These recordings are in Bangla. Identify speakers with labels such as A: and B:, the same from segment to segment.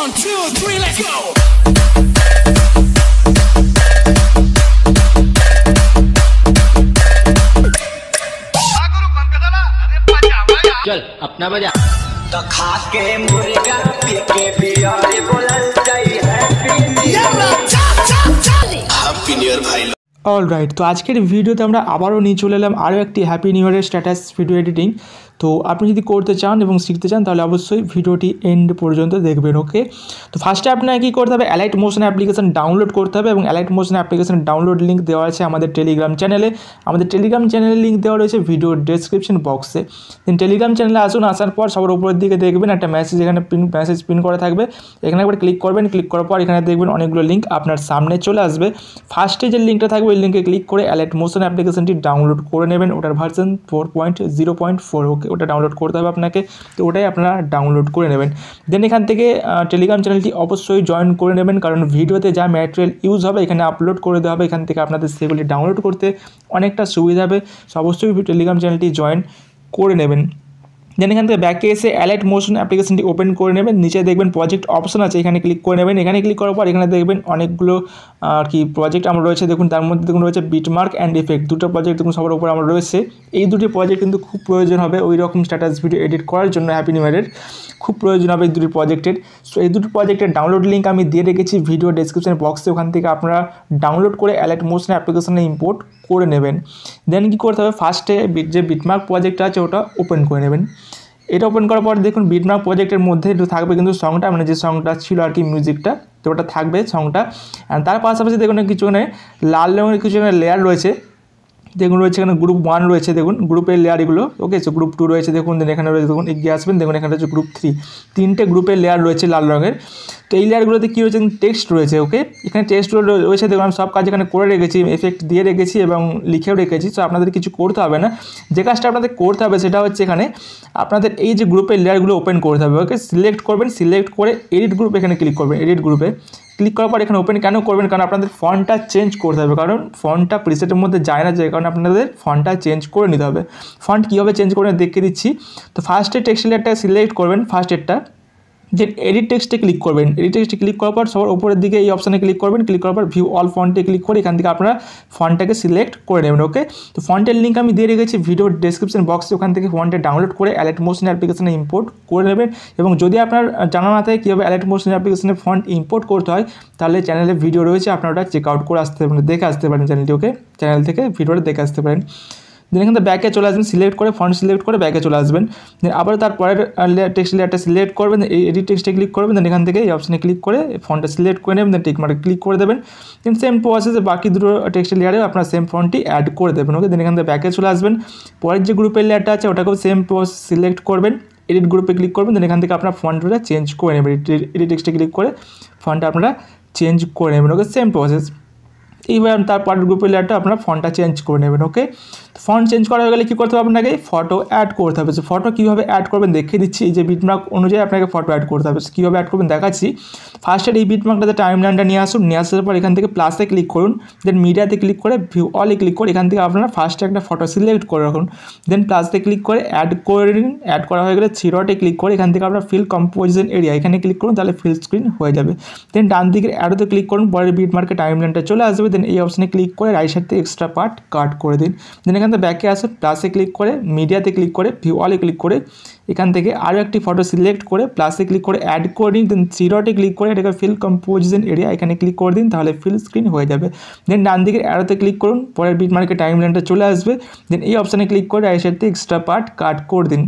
A: 1, 2, 3, let's go.
B: चल अपना बजा
C: तो खा के मुर्गा पी के बियर बोलल जाई हैप्पी न्यू ईयर भाई।
D: অলরাইট, তো আজকের ভিডিওতে আমরা আবারও নিয়ে চলে এলাম আরও একটি হ্যাপি নিউ ইয়ারের স্ট্যাটাস ভিডিও এডিটিং। তো আপনি যদি করতে চান এবং শিখতে চান তাহলে অবশ্যই ভিডিওটি এন্ড পর্যন্ত দেখবেন। ওকে, তো ফার্স্টে আপনাকে কী করতে হবে, অ্যালাইট মোশন অ্যাপ্লিকেশন ডাউনলোড করতে হবে এবং allied motion application download link দেওয়া আছে আমাদের টেলিগ্রাম চ্যানেলে। আমাদের টেলিগ্রাম চ্যানেলের লিঙ্ক দেওয়া রয়েছে ভিডিওর ডেসক্রিপশন বক্সে। দেন টেলিগ্রাম চ্যানেলে আসুন, আসার পর সবার উপরের দিকে দেখবেন একটা মেসেজ, এখানে মেসেজ পিন করা থাকবে, এখানে একবার ক্লিক করবেন। ক্লিক করার পর এখানে দেখবেন অনেকগুলো লিঙ্ক আপনার সামনে চলে আসবে। ফার্স্টে যে লিঙ্কটা থাকবে ওই লিঙ্কে ক্লিক করে অ্যালাইট মোশন অ্যাপ্লিকেশনটি ডাউনলোড করে নেবেন। ওটার ভার্সন 4.0.4। ওকে, ওটা ডাউনলোড করতে হবে আপনাকে, তো ওটাই আপনারা ডাউনলোড করে নেবেন। দেন এখান থেকে টেলিগ্রাম চ্যানেলটি অবশ্যই জয়েন করে নেবেন, কারণ ভিডিওতে যা ম্যাটেরিয়াল ইউজ হবে এখানে আপলোড করে দেওয়া হবে। এখান থেকে আপনাদের সেগুলি ডাউনলোড করতে অনেকটা সুবিধা হবে, সো অবশ্যই টেলিগ্রাম চ্যানেলটি জয়েন করে নেবেন। দেন এখান থেকে ব্যাকে এসে অ্যালাইট মোশন অ্যাপ্লিকেশনটি ওপেন করে নেবেন। নিচে দেখবেন প্রজেক্ট অপশন আছে, এখানে ক্লিক করে নেবেন। এখানে ক্লিক করার পর এখানে দেখবেন অনেকগুলো আর কি প্রজেক্ট আমার রয়েছে। দেখুন তার মধ্যে দেখুন রয়েছে বিটমার্ক অ্যান্ড ইফেক্ট, দুটো প্রজেক্ট দেখুন সবার উপর আমার রয়েছে। এই দুটি প্রজেক্ট কিন্তু খুব প্রয়োজন হবে ওই রকম স্ট্যাটাস ভিডিও এডিট করার জন্য। হ্যাপি নিউ ইয়ারের খুব প্রয়োজন হবে এই দুটি প্রজেক্টের। সো এই দুটি প্রজেক্টের ডাউনলোড লিঙ্ক আমি দিয়ে রেখেছি ভিডিও ডেসক্রিপশন বক্সে, ওখান থেকে আপনারা ডাউনলোড করে অ্যালাইট মোশন অ্যাপ্লিকেশনে ইম্পোর্ট করে নেবেন। দেন কী করতে হবে, ফার্স্টে যে বিটমার্ক প্রজেক্টটা আছে ওটা ওপেন করে নেবেন। এটা ওপেন করার পর দেখুন বিটমার্ক প্রজেক্টের মধ্যে একটু থাকবে কিন্তু সংটা, মানে যে সংটা ছিল আর কি মিউজিকটা, তো ওটা থাকবে সংটা। অ্যান্ড তার পাশাপাশি দেখুন কিছু লাল রঙের কিছু লেয়ার রয়েছে। দেখুন রয়েছে এখানে গ্রুপ 1 রয়েছে, দেখুন গ্রুপের লেয়ার এগুলো। ওকে, সো গ্রুপ 2 রয়েছে দেখুন। দেন এখানে রয়েছে দেখুন এগিয়ে আসবেন, দেখুন এখানে রয়েছে গ্রুপ 3। তিনটে গ্রুপের লেয়ার রয়েছে লাল রঙের। তো এই লেয়ারগুলোতে কী রয়েছে, টেক্সট রয়েছে। ওকে, এখানে টেক্সটগুলো রয়েছে দেখুন, আমি সব কাজ এখানে করে রেখেছি, এফেক্ট দিয়ে রেখেছি এবং লিখেও রেখেছি। সো আপনাদের কিছু করতে হবে না, যে কাজটা আপনাদের করতে হবে সেটা হচ্ছে এখানে আপনাদের এই যে গ্রুপের লেয়ারগুলো ওপেন করতে হবে। ওকে, সিলেক্ট করবেন, সিলেক্ট করে এডিট গ্রুপ এখানে ক্লিক করবেন। এডিট গ্রুপে ক্লিক করার পর এখানে ওপেন কেন করবেন, কারণ আপনাদের ফন্টটা চেঞ্জ করতে হবে, কারণ ফন্টটা প্রিসেটের মধ্যে যায় না, যে কারণে আপনাদের ফন্টটা চেঞ্জ করে নিতে হবে। ফন্ট কীভাবে চেঞ্জ করবেন দেখিয়ে দিচ্ছি। তো ফার্স্টে টেক্সট লেয়ারটা সিলেক্ট করবেন, ফার্স্ট এডটা। দেন এডিট টেক্সটে ক্লিক করবেন। এডিট টেক্সটে ক্লিক করার পর সবার উপরের দিকে এই অপশানে ক্লিক করবেন। ক্লিক করার পর ভিউ অল ফন্টে ক্লিক করে এখান থেকে আপনারা ফন্টটাকে সিলেক্ট করে নেবেন। ওকে, তো ফন্টের লিঙ্ক আমি দিয়ে রেখেছি ভিডিও ডেসক্রিপশন বক্সে, ওখান থেকে ফন্টে ডাউনলোড করে অ্যালাইট মোশন অ্যাপ্লিকেশনে ইম্পোর্ট করে নেবেন। এবং যদি আপনার জানা না থাকে কীভাবে অ্যালাইট মোশন অ্যাপ্লিকেশনে ফন্ট ইম্পোর্ট করতে হয়, তাহলে চ্যানেলে ভিডিও রয়েছে, আপনারা ওটা চেক আউট করে আসতে পারেন, দেখে আসতে পারেন চ্যানেলটি। ওকে, চ্যানেল থেকে ভিডিওটা দেখে আসতে পারেন। দেন এখান থেকে ব্যাকে চলে আসবেন, সিলেক্ট করে ফন্ট সিলেক্ট করে ব্যাকে চলে আসবেন। দেন আবার তারপরের টেক্সট লেয়ারটা সিলেক্ট করবেন, এই এডিট টেক্সটে ক্লিক করবেন। দেন এখান থেকে এই অপশানে ক্লিক করে ফন্টটা সিলেক্ট করে নেবেন, দেন টিক মার্কে ক্লিক করে দেবেন। দেন সেম প্রসেসে বাকি দুটো টেক্সট লেয়ারে আপনার সেম ফন্টটি অ্যাড করে দেবেন। ওকে, দেন এখান থেকে ব্যাকে চলে আসবেন। পরের যে গ্রুপের লেয়ারটা আছে ওটাকেও সেম প্রসেস সিলেক্ট করবেন, এডিট গ্রুপে ক্লিক করবেন। দেন এখান থেকে আপনার ফন্টটা চেঞ্জ করে নেবেন, এডিট টেক্সটে ক্লিক করে ফন্টটা আপনারা চেঞ্জ করে নেবেন। ওকে, সেম প্রসেস। এইবার তারপরের গ্রুপের লেয়ারটা আপনারা ফন্টটা চেঞ্জ করে নেবেন। ওকে, ফন্ট চেঞ্জ করা হয়ে গেলে কী করতে হবে, আপনাকে ফটো অ্যাড করতে হবে। সো ফটো কীভাবে অ্যাড করবেন দেখিয়ে দিচ্ছি। এই যে বিটমার্ক অনুযায়ী আপনাকে ফটো অ্যাড করতে হবে, কীভাবে অ্যাড করবেন দেখাচ্ছি। ফার্স্টের এই বিটমার্কটাতে টাইমলাইনটা নিয়ে আসুন, নিয়ে আসার পর এখান থেকে প্লাসে ক্লিক করুন। দেন মিডিয়াতে ক্লিক করে ভিউ অলে ক্লিক করে এখান থেকে আপনারা ফার্স্টে একটা ফটো সিলেক্ট করে রাখুন। দেন প্লাসে ক্লিক করে অ্যাড করে নিন। অ্যাড করা হয়ে গেলে 3 ডটে ক্লিক করে এখান থেকে আপনার ফিল কম্পোজিশন এরিয়া এখানে ক্লিক করুন, তাহলে ফিল স্ক্রিন হয়ে যাবে। দেন ডান দিকের অ্যাডোতে ক্লিক করুন, পরের বিটমার্কে টাইমলাইনটা চলে আসবে। দেন এই অপশানে ক্লিক করে রাইট সাইড থেকে এক্সট্রা পার্ট কাট করে দিন। দেন এখান থেকে ব্যাকে আসুন, প্লাসে ক্লিক করে মিডিয়াতে ক্লিক করে ভিউ অলে ক্লিক করে এখান থেকে আরও একটি ফটো সিলেক্ট করে প্লাসে ক্লিক করে অ্যাড করে দিন। দেন 3 ডটে ক্লিক করে এটাকে ফিল কম্পোজিশন এরিয়া এখানে ক্লিক করে দিন, তাহলে ফিল স্ক্রিন হয়ে যাবে। দেন ডান দিকের অ্যারোতে ক্লিক করুন, পরের বিটমার্কে টাইমলাইনটা চলে আসবে। দেন এই অপশানে ক্লিক করে রাইট সাইড থেকে এক্সট্রা পার্ট কাট করে দিন।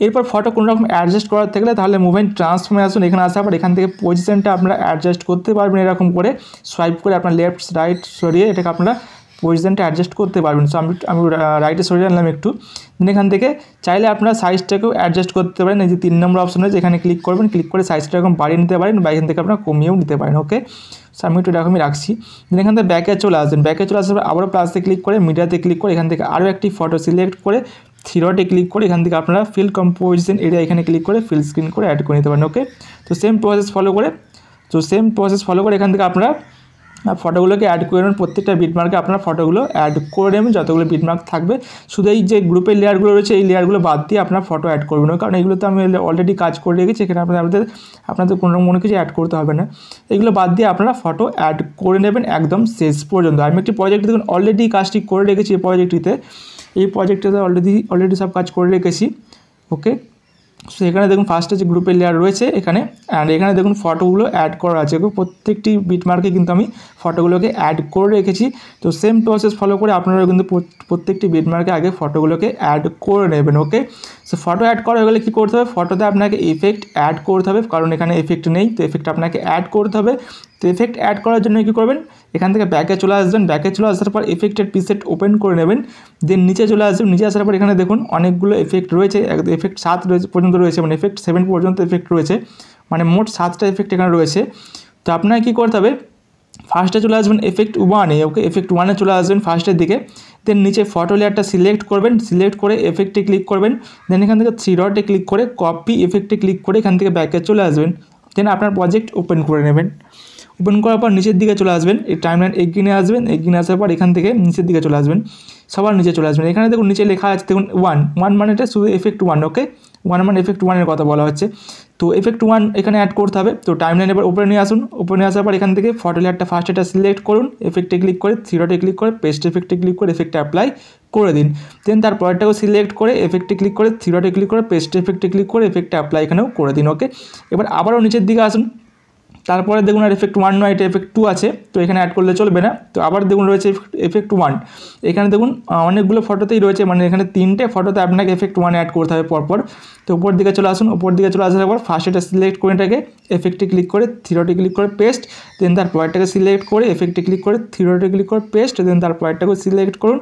D: এরপর ফটো কোনো রকম অ্যাডজাস্ট করার থাকলে তাহলে মুভমেন্ট ট্রান্সফর্মে আসুন। এখানে আসার পর এখান থেকে পজিশনটা আপনারা অ্যাডজাস্ট করতে পারবেন, এরকম করে সোয়াইপ করে আপনার লেফট রাইট সরিয়ে এটাকে আপনারা পজিশনটা অ্যাডজাস্ট করতে পারবেন। সো আমি রাইটে সরিয়ে আনলাম একটু। দেন এখান থেকে চাইলে আপনারা সাইজটাকেও অ্যাডজাস্ট করতে পারেন। এই যে 3 নম্বর অপশন রয়েছে এখানে ক্লিক করবেন, ক্লিক করে সাইজটা এরকম বাড়িয়ে নিতে পারেন বা এখান থেকে আপনারা কমিয়েও নিতে পারেন। ওকে, সো আমি একটু এরকমই রাখছি। দেন এখান থেকে ব্যাকে চলে আসবেন, ব্যাকে চলে আসার পর আবারও প্লাসে ক্লিক করে মিডিয়াতে ক্লিক করে এখান থেকে আরও একটি ফটো সিলেক্ট করে 3 ডটে ক্লিক করে এখান থেকে আপনারা ফিল কম্পোজিশন এরিয়া এখানে ক্লিক করে ফিল স্ক্রিন করে অ্যাড করে নিতে পারেন। ওকে, তো সেম প্রসেস ফলো করে এখান থেকে আপনারা ফটোগুলোকে অ্যাড করে নেবেন, প্রত্যেকটা বিটমার্কে আপনারা ফটোগুলো অ্যাড করে নেবেন যতগুলো বিটমার্ক থাকবে। শুধু এই যে গ্রুপের লেয়ারগুলো রয়েছে এই লেয়ারগুলো বাদ দিয়ে আপনারা ফটো অ্যাড করবেন, কারণ এগুলোতে আমি অলরেডি কাজ করে রেখেছি, এখানে আপনাদের কোনো কিছু অ্যাড করতে হবে না। এগুলো বাদ দিয়ে আপনারা ফটো অ্যাড করে নেবেন একদম শেষ পর্যন্ত। আমি একটি প্রজেক্ট দেখুন অলরেডি কাজটি করে রেখেছি, এই প্রজেক্টটিতে অলরেডি সব কাজ করে রেখেছি। ওকে, সো এখানে দেখুন ফার্স্টে যে গ্রুপের লেয়ার রয়েছে এখানে, অ্যান্ড এখানে দেখুন ফটোগুলো অ্যাড করা আছে, প্রত্যেকটি বিটমার্কে কিন্তু আমি ফটোগুলোকে অ্যাড করে রেখেছি। তো সেম প্রসেস ফলো করে আপনারা কিন্তু প্রত্যেকটি বিটমার্কে আগে ফটোগুলোকে অ্যাড করে নেবেন। ওকে, সো ফটো অ্যাড করা হয়ে গেলে কী করতে হবে, ফটোতে আপনাকে এফেক্ট অ্যাড করতে হবে, কারণ এখানে এফেক্ট নেই, তো এফেক্ট আপনাকে অ্যাড করতে হবে। তো এফেক্ট অ্যাড করার জন্য কী করবেন, এখান থেকে ব্যাকে চলে আসবেন, ব্যাকে চলে আসার পর এফেক্টের প্রিসেট ওপেন করে নেবেন, দেন নিচে চলে আসবেন, নিচে আসার পর এখানে দেখুন অনেকগুলো এফেক্ট রয়েছে, এফেক্ট 7 পর্যন্ত রয়েছে, মানে এফেক্ট 7 পর্যন্ত এফেক্ট রয়েছে, মানে মোট 7টা এফেক্ট এখানে রয়েছে। তো আপনাকে কী করতে হবে, ফার্স্টে চলে আসবেন এফেক্ট 1-এ। ওকে, এফেক্ট 1-এ চলে আসবেন ফার্স্টের দিকে, দেন নিচে ফটো লেয়ারটা সিলেক্ট করবেন, সিলেক্ট করে এফেক্টে ক্লিক করবেন, দেন এখান থেকে 3 ডটে ক্লিক করে কপি এফেক্টে ক্লিক করে এখান থেকে ব্যাকে চলে আসবেন, দেন আপনার প্রজেক্ট ওপেন করে নেবেন। ওপেন করার পর নিচের দিকে চলে আসবেন, এই টাইমলাইন এগিয়ে আসবেন, এগিয়ে আসার পর এখান থেকে নিচের দিকে চলে আসবেন, সবার নিচে চলে আসবেন। এখানে দেখুন নিচে লেখা আছে দেখুন 1 মানে এটা শুধু এফেক্ট 1। ওকে, 1 মানে এফেক্ট 1-এর কথা বলা হচ্ছে। তো এফেক্ট 1 এখানে অ্যাড করতে হবে। তো টাইমলাইন এবার উপরে নিয়ে আসুন, উপরে নিয়ে আসার পর এখান থেকে ফটো লেয়ারটা ফার্স্ট এটা সিলেক্ট করুন, এফেক্টে ক্লিক করে 3 ডটে ক্লিক করে পেস্ট এফেক্টে ক্লিক করে এফেক্টে অ্যাপ্লাই করে দিন, দেন তারপরটাও সিলেক্ট করে এফেক্টে ক্লিক করে 3 ডটে ক্লিক করে পেস্ট এফেক্টে ক্লিক করে এফেক্টে অ্যাপ্লাই এখানেও করে দিন। ওকে, এবার আবারও নিচের দিকে আসুন, তারপরে দেখুন আর এফেক্ট 1 নয়, এটা এফেক্ট 2 আছে, তো এখানে অ্যাড করলে চলবে না। তো আবার দেখুন রয়েছে এফেক্ট 1, এখানে দেখুন অনেকগুলো ফটোতেই রয়েছে, মানে এখানে 3টে ফটোতে আপনাকে এফেক্ট 1 অ্যাড করতে হবে পরপর। তো উপর দিকে চলে আসুন, উপর দিকে চলে আসার পর ফার্স্ট এটা সিলেক্ট করে এটাকে এফেক্টে ক্লিক করে 3 ডটে ক্লিক করে পেস্ট, দেন তারপরটাকে সিলেক্ট করে এফেক্টে ক্লিক করে 3 ডটে ক্লিক করে পেস্ট, দেন তারপরটাকে সিলেক্ট করুন,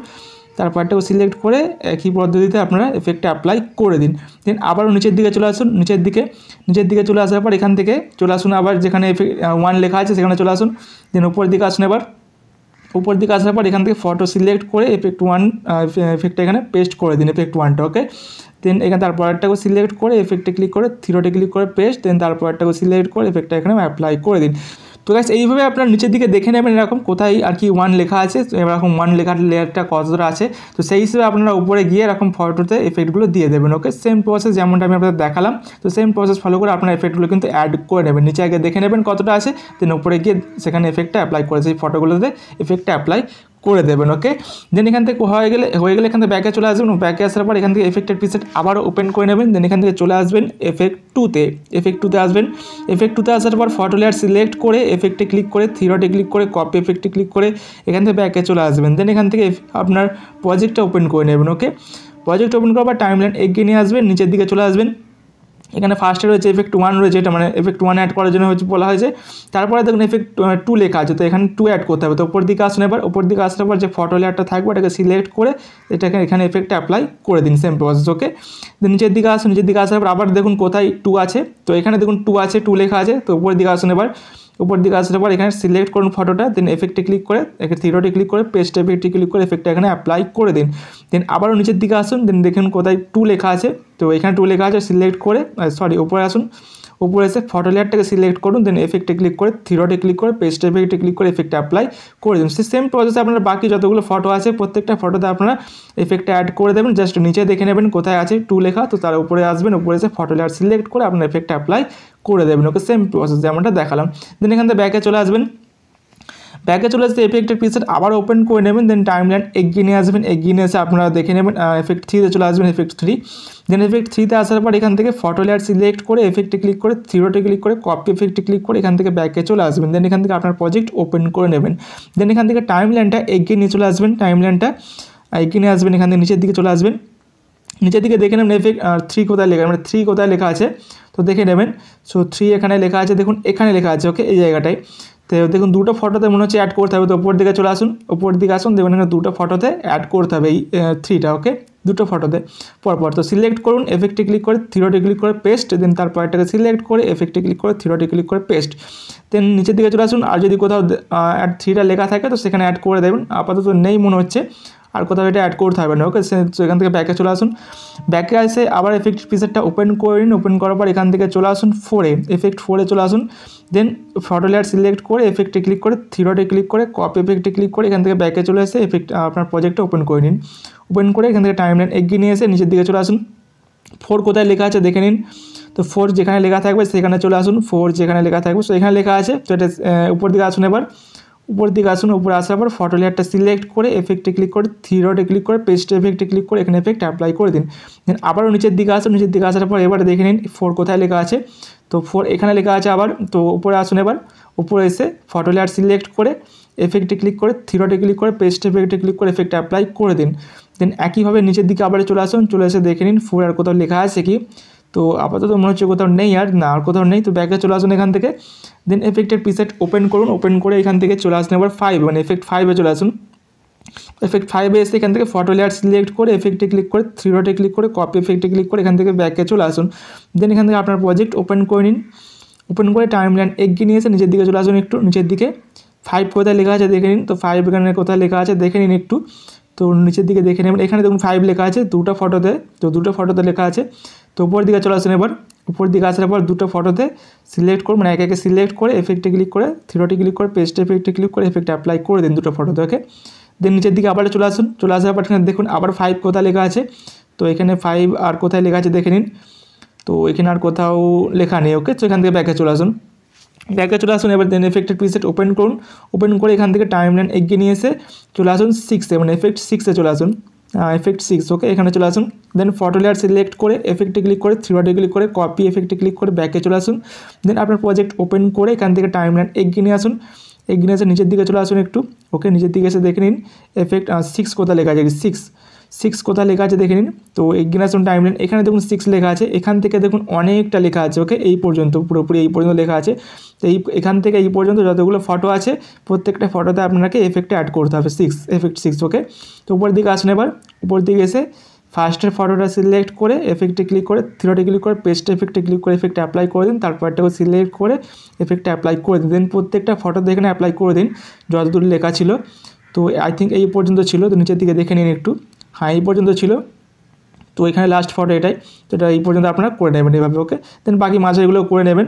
D: তারপরটাকে সিলেক্ট করে একই পদ্ধতিতে আপনারা এফেক্টে অ্যাপ্লাই করে দিন। দেন আবারও নিচের দিকে চলে আসুন, নিচের দিকে চলে আসার পর এখান থেকে চলে আসুন আবার যেখানে এফেক্ট 1 লেখা আছে সেখানে চলে আসুন, দেন উপর দিকে আসুন, এবার উপর দিকে আসার পর এখান থেকে ফটো সিলেক্ট করে এফেক্ট 1 এফেক্টটা এখানে পেস্ট করে দিন, এফেক্ট 1টা। ওকে, দেন এখানে তারপরটাকে সিলেক্ট করে এফেক্টে ক্লিক করে 3 ডটে ক্লিক করে পেস্ট, দেন তারপরটাকে সিলেক্ট করে এফেক্টটা এখানে অ্যাপ্লাই করে দিন। তো গাইস এইভাবে আপনার নিচের দিকে দেখে নেবেন এরকম কোথায় আর কি 1 লেখা আছে, এরকম 1 লেখার লেয়ারটা কতটা আছে, তো সেই হিসেবে আপনারা উপরে গিয়ে এরকম ফটোতে এফেক্টগুলো দিয়ে দেবেন। ওকে, সেম প্রসেস যেমনটা আমি আপনাদের দেখালাম, তো সেম প্রসেস ফলো করে আপনার এফেক্টগুলো কিন্তু অ্যাড করে নেবেন। নিচে আগে দেখে নেবেন কতটা আছে, দেন উপরে গিয়ে সেখানে এফেক্টটা অ্যাপ্লাই করে সেই ফটোগুলোতে এফেক্টটা অ্যাপ্লাই করে দেবেন। ওকে, দেন এখান থেকে হয়ে গেলে এখান থেকে ব্যাকে চলে আসবেন, ব্যাকে আসার পর এখান থেকে এফেক্টের প্রিসেট আবারও ওপেন করে নেবেন, দেন এখান থেকে চলে আসবেন এফেক্ট 2-তে আসবেন, এফেক্ট 2-তে আসার পর ফটো লেয়ার সিলেক্ট করে এফেক্টে ক্লিক করে 3 ডটে ক্লিক করে কপি এফেক্টে ক্লিক করে এখান থেকে ব্যাকে চলে আসবেন, দেন এখান থেকে আপনার প্রজেক্টটা ওপেন করে নেবেন। ওকে, প্রজেক্ট ওপেন করার পর টাইমলাইন এগিয়ে নিয়ে আসবেন, নিচের দিকে চলে আসবেন, এখানে ফার্স্টে রয়েছে এফেক্ট 1 রয়েছে, এটা মানে এফেক্ট 1 অ্যাড করার জন্য বলা হয়েছে। তারপরে দেখুন এফেক্ট 2 লেখা আছে, তো এখানে 2 অ্যাড করতে হবে। তো উপর দিকে আসুন, এবার উপর দিকে আসার পর যে ফটো লেয়ারটা থাকবে এটাকে সিলেক্ট করে এটাকে এখানে এফেক্টটা অ্যাপ্লাই করে দিন, সেম প্রসেস। ওকে, নিচের দিকে আসুন, নিচের দিকে আসার পর আবার দেখুন কোথায় 2 আছে, তো এখানে দেখুন 2 আছে, 2 লেখা আছে। তো উপর দিকে আসুন, এবার উপর দিকে আসার পর এখানে সিলেক্ট করুন ফটোটা, দেন এফেক্টে ক্লিক করে এখানে 3 ডটে ক্লিক করে পেস্ট এফেক্টে ক্লিক করে এফেক্টটা এখানে অ্যাপ্লাই করে দিন, দেন আবারও নিচের দিকে আসুন, দেন দেখুন কোথায় 2 লেখা আছে, তো এখানে 2 লেখা আছে, সিলেক্ট করে উপরে আসুন, উপরে এসে ফটো লেয়ারটাকে সিলেক্ট করুন, দেন এফেক্টে ক্লিক করে 3 ডটে ক্লিক করে পেস্ট এফেক্টে ক্লিক করে এফেক্টে অ্যাপ্লাই করে দিন। সেম প্রসেসে আপনারা বাকি যতগুলো ফটো আছে প্রত্যেকটা ফটোতে আপনারা এফেক্টটা অ্যাড করে দেবেন। জাস্ট নিচে দেখে নেবেন কোথায় আছে 2 লেখা, তো তার উপরে আসবেন, উপরে এসে ফটো লেয়ার সিলেক্ট করে আপনার এফেক্টটা অ্যাপ্লাই করে দেবেন। ওকে, সেম প্রসেস যেমনটা দেখালাম। দেন এখান থেকে ব্যাকে চলে আসবেন, ব্যাকে চলে আসতে এফেক্টের প্রিসেট আবার ওপেন করে নেবেন, দেন টাইমলাইন এগিয়ে নিয়ে আসবেন, এগিয়ে নিয়ে এসে আপনারা দেখে নেবেন এফেক্ট 3-তে চলে আসবেন, এফেক্ট 3, দেন এফেক্ট 3-তে আসার পর এখান থেকে ফটো লেয়ার সিলেক্ট করে এফেক্টে ক্লিক করে 3 ডটে ক্লিক করে কপি এফেক্টে ক্লিক করে এখান থেকে ব্যাকে চলে আসবেন, দেন এখান থেকে আপনার প্রজেক্ট ওপেন করে নেবেন, দেন এখান থেকে টাইমলাইনটা এগিয়ে নিয়ে চলে আসবেন, টাইমলাইনটা এগিয়ে নিয়ে আসবেন, এখান থেকে নিচের দিকে চলে আসবেন, নিচের দিকে দেখে নেবেন এফেক্ট 3 কোথায় লেখা, মানে 3 কোথায় লেখা আছে, তো দেখে নেবেন। সো 3 এখানে লেখা আছে, দেখুন এখানে লেখা আছে। ওকে, এই জায়গাটায় তো দেখুন 2টো ফটোতে মনে হচ্ছে অ্যাড করতে হবে, তো উপর দিকে চলে আসুন, উপর দিকে আসুন, দেখুন এখানে 2টো ফটোতে অ্যাড করতে হবে এই 3টা। ওকে, 2টো ফটোতে পরপর, তো সিলেক্ট করুন এফেক্টে ক্লিক করে 3 ডটে ক্লিক করে পেস্ট, দেন তারপর এটাকে সিলেক্ট করে এফেক্টে ক্লিক করে 3 ডটে ক্লিক করে পেস্ট, দেন নিচের দিকে চলে আসুন। আর যদি কোথাও 3টা লেখা থাকে তো সেখানে অ্যাড করে দেবেন, আপাতত নেই মনে হচ্ছে, আর কোথাও এটা অ্যাড করতে হবে না। ওকে, সো এখান থেকে ব্যাকে চলে আসুন, ব্যাকে এসে আবার এফেক্ট প্রিসেটটা ওপেন করে নিন, ওপেন করার পর এখান থেকে চলে আসুন 4-এ, এফেক্ট 4-এ চলে আসুন, দেন ফটো লেয়ার সিলেক্ট করে এফেক্টে ক্লিক করে থ্রি ডটে ক্লিক করে কপি এফেক্টে ক্লিক করে এখান থেকে ব্যাকে চলে এসে এফেক্ট আপনার প্রজেক্টটা ওপেন করে নিন, ওপেন করে এখান থেকে টাইমলাইন এগিয়ে নিয়ে এসে নিচের দিকে চলে আসুন, 4 কোথায় লেখা আছে দেখে নিন। তো 4 যেখানে লেখা থাকবে সেখানে চলে আসুন, 4 যেখানে লেখা থাকবে সো এখানে লেখা আছে, তো এটা উপর দিকে আসুন, এবার উপর দিকে আসুন, উপরে আসার পর ফটো লেয়ারটা সিলেক্ট করে এফেক্টে ক্লিক করে থ্রি ডটে ক্লিক করে পেস্ট এফেক্টে ক্লিক করে এখানে এফেক্ট অ্যাপ্লাই করে দিন। দেন আবারও নিচের দিকে আসুন, নিচের দিকে আসার পর এবারে দেখে নিন 4 কোথায় লেখা আছে, তো 4 এখানে লেখা আছে আবার, তো উপরে আসুন, এবার উপরে এসে ফটো লেয়ার সিলেক্ট করে এফেক্টে ক্লিক করে থ্রি ডটে ক্লিক করে পেস্ট এফেক্টে ক্লিক করে এফেক্ট অ্যাপ্লাই করে দিন। দেন একইভাবে নিচের দিকে আবার চলে আসুন, চলে এসে দেখে নিন 4 আর কোথাও লেখা আছে কি, তো আপাতত মনে হচ্ছে কোথাও নেই, আর না আর কোথাও নেই, তো ব্যাকে চলে আসুন এখান থেকে, দেন এফেক্টের প্রিসেট ওপেন করুন, ওপেন করে এখান থেকে চলে আসুন এবার 5 মানে এফেক্ট 5-এ চলে আসুন, এফেক্ট 5-এ এসে এখান থেকে ফটো লেয়ার সিলেক্ট করে এফেক্টে ক্লিক করে থ্রি ডটে ক্লিক করে কপি এফেক্টে ক্লিক করে এখান থেকে ব্যাকে চলে আসুন, দেন এখান থেকে আপনার প্রজেক্ট ওপেন করে নিন, ওপেন করে টাইমলাইন এগিয়ে নিয়ে এসে নিচের দিকে চলে আসুন, একটু নিচের দিকে 5 কোথায় লেখা আছে দেখে নিন, তো 5 এখানে কোথায় লেখা আছে দেখে নিন একটু, তো নিচের দিকে দেখে নেবেন, এখানে দেখুন 5 লেখা আছে দুটো ফটোতে, তো দুটো ফটোতে লেখা আছে, তো উপর দিকে চলে আসুন, এবার উপর দিকে আসার পর দুটো ফটোতে সিলেক্ট করুন, মানে একে একে সিলেক্ট করে এফেক্টে ক্লিক করে থ্রি ডটে ক্লিক করে পেস্ট এফেক্টে ক্লিক করে এফেক্ট অ্যাপ্লাই করে দিন দুটো ফটোতে। ওকে, দেন নিচের দিকে আবার চলে আসুন, চলে আসার পর এখানে দেখুন আবার 5 কোথায় লেখা আছে, তো এখানে 5 আর কোথায় লেখা আছে দেখে নিন, তো এখানে আর কোথাও লেখা নেই। ওকে, তো এখান থেকে ব্যাকে চলে আসুন, ব্যাকে চলে আসুন, এবার দেন এফেক্টের প্রিসেট ওপেন করুন, ওপেন করে এখান থেকে টাইমলাইন এগিয়ে নিয়ে এসে চলে আসুন 6-এ মানে এফেক্ট 6-এ চলে আসুন, এফেক্ট 6। ওকে, এখানে চলে আসুন, দেন ফটো লেয়ার সিলেক্ট করে এফেক্টে ক্লিক করে থ্রি ডটে ক্লিক করে কপি এফেক্টে ক্লিক করে ব্যাকে চলে আসুন, দেন আপনার প্রজেক্ট ওপেন করে এখান থেকে টাইমলাইন এগিয়ে নিয়ে আসুন, এগিয়ে নিয়ে এসে নিচের দিকে চলে আসুন একটু। ওকে, নিচের দিকে এসে দেখে নিন এফেক্ট 6 কোথায় লেখা আছে, 6 কোথায় লেখা আছে দেখে নিন, তো এগিয়ে আসুন টাইমলাইন, এখানে দেখুন 6 লেখা আছে, এখান থেকে দেখুন অনেকটা লেখা আছে। ওকে, এই পর্যন্ত পুরোপুরি এই পর্যন্ত লেখা আছে, তো এখান থেকে এই পর্যন্ত যতগুলো ফটো আছে প্রত্যেকটা ফটোতে আপনাকে এফেক্টে অ্যাড করতে হবে এফেক্ট 6। ওকে, তো উপর দিকে আসুন, এবার উপর দিকে এসে ফার্স্টের ফটোটা সিলেক্ট করে এফেক্টে ক্লিক করে থ্রি ডটে ক্লিক করে পেস্ট এফেক্টে ক্লিক করে এফেক্ট অ্যাপ্লাই করে দিন, তারপরটাকে সিলেক্ট করে এফেক্টে অ্যাপ্লাই করে দিন, দেন প্রত্যেকটা ফটোতে এখানে অ্যাপ্লাই করে দিন যতদূর লেখা ছিল, তো আই থিঙ্ক এই পর্যন্ত ছিল, তো নিচের দিকে দেখে নিন একটু, হ্যাঁ এই পর্যন্ত ছিল, তো এখানে লাস্ট ফটো এটাই, তো এটা এই পর্যন্ত আপনারা করে নেবেন এভাবে। ওকে, দেন বাকি মাঝেগুলো করে নেবেন।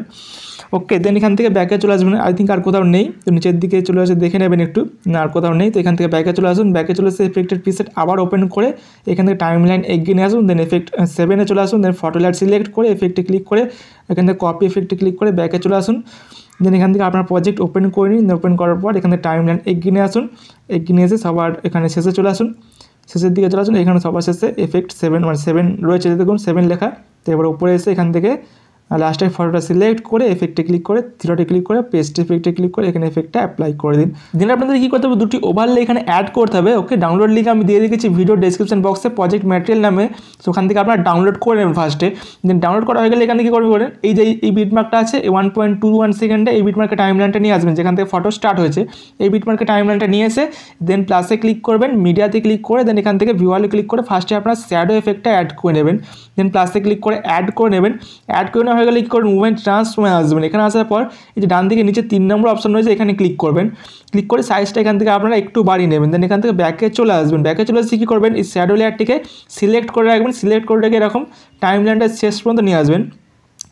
D: ওকে, দেন এখান থেকে ব্যাকে চলে আসবেন, আই থিঙ্ক আর কোথাও নেই, তো নিচের দিকে চলে আসে দেখে নেবেন একটু, না আর কোথাও নেই, তো এখান থেকে ব্যাকে চলে আসুন, ব্যাকে চলে এসে এফেক্টের প্রিসেট আবার ওপেন করে এখান থেকে টাইমলাইন এগিয়ে নিয়ে আসুন, দেন এফেক্ট 7-এ চলে আসুন, দেন ফটো লেয়ার সিলেক্ট করে এফেক্টে ক্লিক করে এখান থেকে কপি এফেক্টে ক্লিক করে ব্যাকে চলে আসুন, দেন এখান থেকে আপনার প্রজেক্ট ওপেন করে নিন, ওপেন করার পর এখান থেকে টাইমলাইন এগিয়ে নিয়ে আসুন, এগিয়ে নিয়ে এসে সবার এখানে শেষে চলে আসুন, শেষের দিকে চলে আসুন, এখানে সবার শেষে এফেক্ট 7 মানে 7 রয়েছে দেখুন 7 লেখা, তো এবার উপরে এসে এখান থেকে লাস্টের ফটোটা সিলেক্ট করে এফেক্টে ক্লিক করে থ্রি ডটে ক্লিক করে পেস্ট এফেক্টে ক্লিক করে এখানে এফেক্টটা অ্যাপ্লাই করে দিন। দেন আপনাদের কী করতে হবে, দুটি ওভারলে এখানে অ্যাড করতে হবে। ওকে, ডাউনলোড লিঙ্ক আমি দিয়ে রেখেছি ভিডিও ডেসক্রিপশন বক্সে প্রজেক্ট ম্যাটেরিয়াল নামে, তো ওখান থেকে আপনারা ডাউনলোড করে নেবেন ফার্স্টে, দেন ডাউনলোড করা হয়ে গেলে এখানে কী করবেন, এই যে এই বিটমার্কটা আছে 1.21 সেকেন্ডে এই বিটমার্কের টাইমলাইনটা নিয়ে আসবেন, যেখান থেকে ফটো স্টার্ট হয়েছে এই বিটমার্কের টাইমলাইনটা নিয়ে এসে দেন প্লাসে ক্লিক করবেন, মিডিয়াতে ক্লিক করে দেন এখান থেকে ভিউয়ালে ক্লিক করে ফার্স্টে আপনার শ্যাডো এফেক্টটা অ্যাড করে নেবেন, দেন প্লাসে ক্লিক করে অ্যাড করে নেবেন, অ্যাড করে নেওয়া হয়ে গেলে কী করবেন, মুভমেন্ট ট্রান্সফর্মে আসবেন, এখানে আসার পর এই যে ডান দিকে নিচে 3 নম্বর অপশন রয়েছে এখানে ক্লিক করবেন, ক্লিক করে সাইজটা এখান থেকে আপনারা একটু বাড়িয়ে নেবেন, দেন এখান থেকে ব্যাকে চলে আসবেন, ব্যাকে চলে এসে কী করবেন, এই শ্যাডো লেয়ারটিকে সিলেক্ট করে রাখবেন, সিলেক্ট করে রেখে এরকম টাইমলাইনটা শেষ পর্যন্ত নিয়ে আসবেন,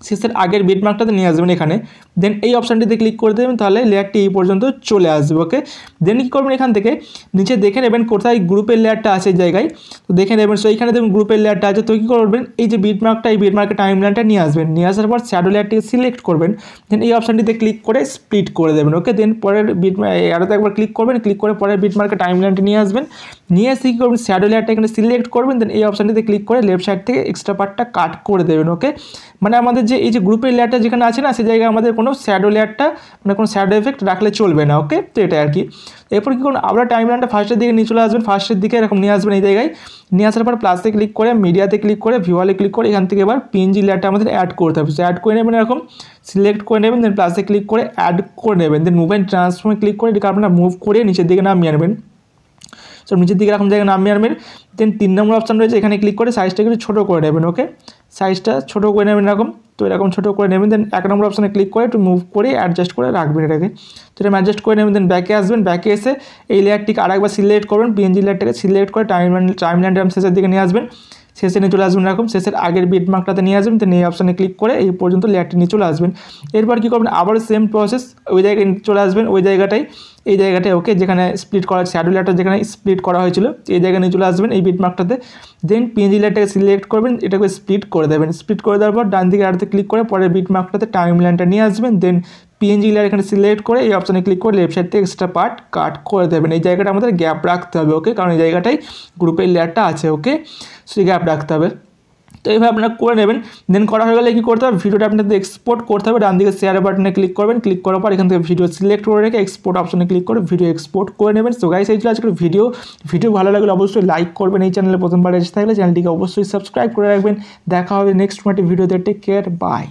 D: শেষের আগের বিটমার্কটাতে নিয়ে আসবেন এখানে, দেন এই অপশানটিতে ক্লিক করে দেবেন, তাহলে লেয়ারটি এই পর্যন্ত চলে আসবে। ওকে, দেন কী করবেন, এখান থেকে নিচে দেখে নেবেন কোথায় গ্রুপের লেয়ারটা আছে এই জায়গায়, তো দেখে নেবেন, সো এইখানে দেখুন গ্রুপের লেয়ারটা আছে, তো কী করবেন, এই যে বিটমার্কটা এই বিটমার্কের টাইমলাইনটা নিয়ে আসবেন, নিয়ে আসার পর শ্যাডো লেয়ারটিকে সিলেক্ট করবেন, দেন এই অপশানটিতে ক্লিক করে স্প্লিট করে দেবেন। ওকে, দেন পরের আরোতে একবার ক্লিক করবেন, ক্লিক করে পরের বিটমার্কের টাইমলাইনটা নিয়ে আসবেন, নিয়ে এসে কী করবেন, শ্যাডো লেয়ারটা এখানে সিলেক্ট করবেন, দেন এই অপশানটিতে ক্লিক করে লেফট সাইড থেকে এক্সট্রা পার্টটা কাট করে দেবেন। ওকে, মানে আমাদের যে এই যে গ্রুপের লেয়ারটা যেখানে আছে না সেই জায়গায় আমাদের কোনো শ্যাডো লেয়ারটা মানে কোনো শ্যাডো এফেক্ট রাখলে চলবে না। ওকে, তো এটা আর কি। এরপর কী করুন, আবার টাইমলাইনটা ফার্স্টের দিকে নিয়ে চলে আসবেন, ফার্স্টের দিকে এরকম নিয়ে আসবেন এই জায়গায়, নিয়ে আসার পর প্লাসে ক্লিক করে মিডিয়াতে ক্লিক করে ভিউয়ালে ক্লিক করে এখান থেকে এবার পিএনজি লেয়ারটা আমাদের অ্যাড করতে হবে, অ্যাড করে নেবেন, এরকম সিলেক্ট করে নেবেন, দেন প্লাসে ক্লিক করে অ্যাড করে নেবেন, দেন মুভমেন্ট ট্রান্সফর্মে ক্লিক করে এটাকে আপনারা মুভ করে নিচের দিকে নামিয়ে আনবেন। সব নিচের দিকে এরকম জায়গায় নামিয়ে আনবেন। দেন 3 নম্বর অপশান রয়েছে, এখানে ক্লিক করে সাইজটা একটু ছোটো করে নেবেন। ওকে, সাইজটা ছোটো করে নেবেন এরকম, তো এরকম ছোটো করে নেবেন। দেন 1 নম্বর অপশানে ক্লিক করে একটু মুভ করে অ্যাডজাস্ট করে রাখবেন এটাকে, তো এটা অ্যাডজাস্ট করে নেবেন। দেন ব্যাকে আসবেন, ব্যাকে এসে এই লেয়ারটিকে আরেকবার সিলেক্ট করবেন, পিএনজি লেয়ারটাকে সিলেক্ট করে টাইমলাইনটা শেষের দিকে নিয়ে আসবেন, শেষে নিয়ে চলে আসবেন এরকম, শেষের আগের বিটমার্কটাতে নিয়ে আসবেন। তো এই অপশানে ক্লিক করে এই পর্যন্ত লেয়ারটি নিয়ে চলে আসবেন। এরপর কী করবেন, আবারও সেম প্রসেস, ওই জায়গায় চলে আসবেন, ওই জায়গাটায় এই জায়গাটায় ওকে, যেখানে স্প্লিট করা শ্যাডো লেয়ারটা যেখানে স্প্লিট করা হয়েছিল এই জায়গায় নিয়ে চলে আসবেন এই বিটমার্কটাতে। দেন পিএনজি লেয়ারটাকে সিলেক্ট করবেন, এটাকে স্প্লিট করে দেবেন। স্প্লিট করে দেওয়ার পর ডান দিকে আরেকটা ক্লিক করে পরের বিটমার্কটাতে টাইমলাইনটা নিয়ে আসবেন। দেন পিএনজি লেয়ার এখানে সিলেক্ট করে এই অপশানে ক্লিক করে লেফট সাইড থেকে এক্সট্রা পার্ট কাট করে দেবেন। এই জায়গাটা আমাদের গ্যাপ রাখতে হবে। ওকে, কারণ এই জায়গাটাই গ্রুপের লেয়ারটা আছে। ওকে, সেই গ্যাপ রাখতে হবে। তো এইভাবে আপনারা করে নেবেন। দেন করা হয়ে গেলে কী করতে হবে, ভিডিওটা আপনাদের এক্সপোর্ট করতে হবে। ডান দিকে শেয়ার বাটনে ক্লিক করবেন, ক্লিক করার পর এখান থেকে ভিডিও সিলেক্ট করে রেখে এক্সপোর্ট অপশনে ক্লিক করে ভিডিও এক্সপোর্ট করে নেবেন। সো গাইস, এই ছিল আজকের ভিডিও ভালো লাগলে অবশ্যই লাইক করবেন। এই চ্যানেলে প্রথমবার এসে থাকলে চ্যানেলটিকে অবশ্যই সাবস্ক্রাইব করে রাখবেন। দেখা হবে নেক্সট ভিডিওতে। Take care, by.